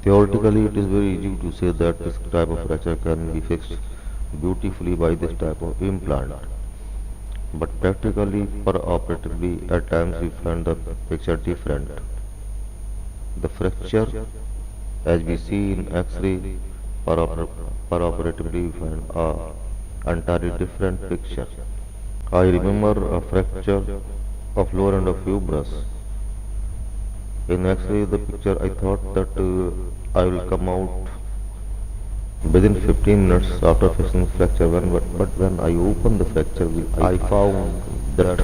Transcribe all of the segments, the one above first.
Theoretically, it is very easy to say that this type of fracture can be fixed beautifully by this type of implant. But practically, operatively, at times we find the picture different. The fracture, as we see in X-ray, operatively we find a entirely different picture. I remember a fracture of lower end of humerus. In X-ray, the picture I thought that I will come out within 15 minutes after fixing fracture. But when I opened the fracture, I found that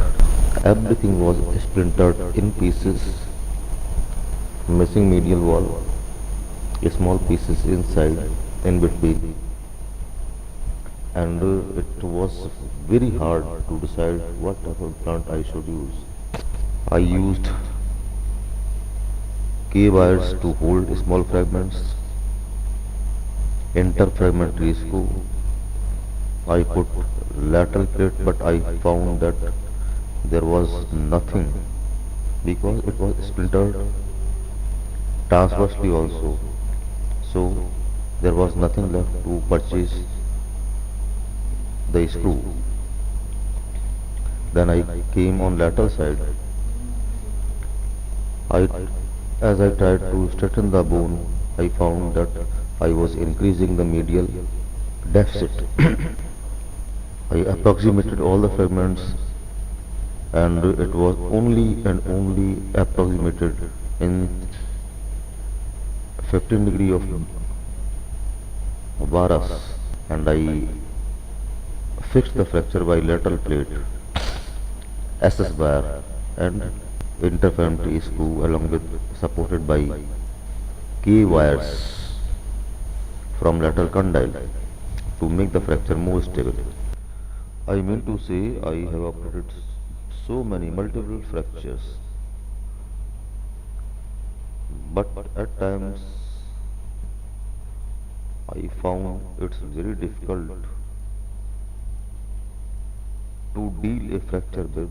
everything was splintered in pieces, missing medial wall, small pieces inside, in between, and it was very hard to decide what type of plant I should use. I used K wires to hold small fragments, interfragmentary screw. I put lateral plate, but I found that there was nothing because it was splintered transversely also. So there was nothing left to purchase the screw. Then I came on lateral side. I, as I tried to straighten the bone, I found that I was increasing the medial deficit. I approximated all the fragments, and it was only and only approximated in 15 degree of Varas, and I fixed the fracture by lateral plate, SS bar, and interferometry screw along with supported by K wires from lateral condyle to make the fracture more stable. I mean to say I have operated so many multiple fractures, but at times I found it's very difficult to deal a fracture with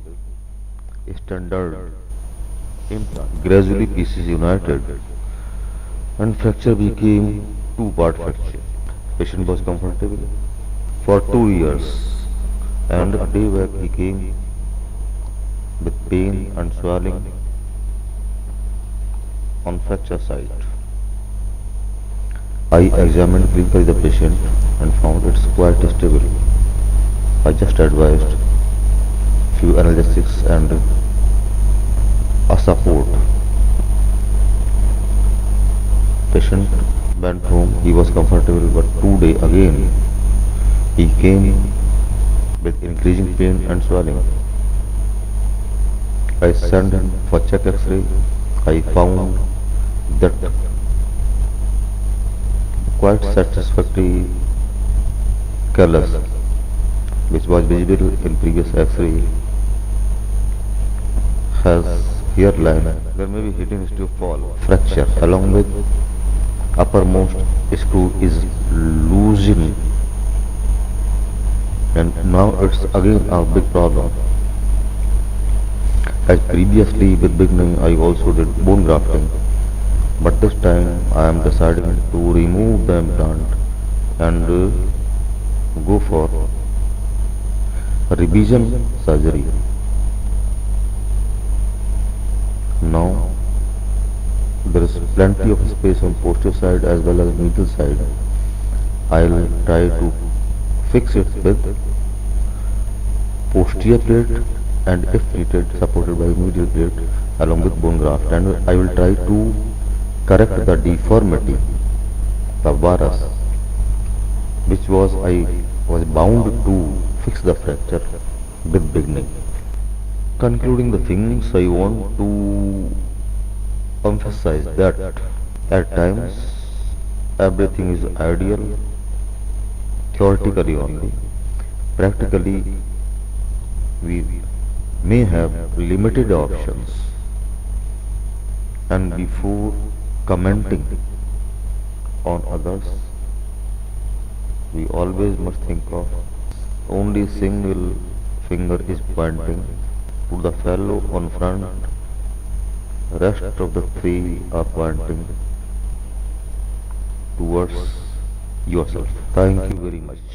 standard implant. Gradually pieces united and fracture became two-part fracture. Patient was comfortable for 2 years, and a day back he came with pain and swelling on fracture site. I examined clinically the patient and found it's quite stable. I just advised few analgesics and a support. Patient went home, he was comfortable, but 2 days again he came with increasing pain and swelling. I sent him for check X-ray. I found that quite satisfactory callus, which was visible in previous X-ray, has hairline. There may be hidden history of fall, fracture, along with uppermost screw is loosening, and now it's again a big problem. As previously with beginning, I also did bone grafting, but this time I am deciding to remove the implant and go for revision surgery. Now there is plenty of space on posterior side as well as medial side. I'll try to fix it with posterior plate, and if needed supported by medial plate along with bone graft, and I will try to correct the deformity, the varus, which I was bound to fix the fracture with beginning. Concluding the things, I want to emphasize that at times everything is ideal, theoretically only. Practically, we may have limited options, and before commenting on others, we always must think of only single finger is pointing to the fellow on front, rest of the three are pointing towards yourself. Thank you very much.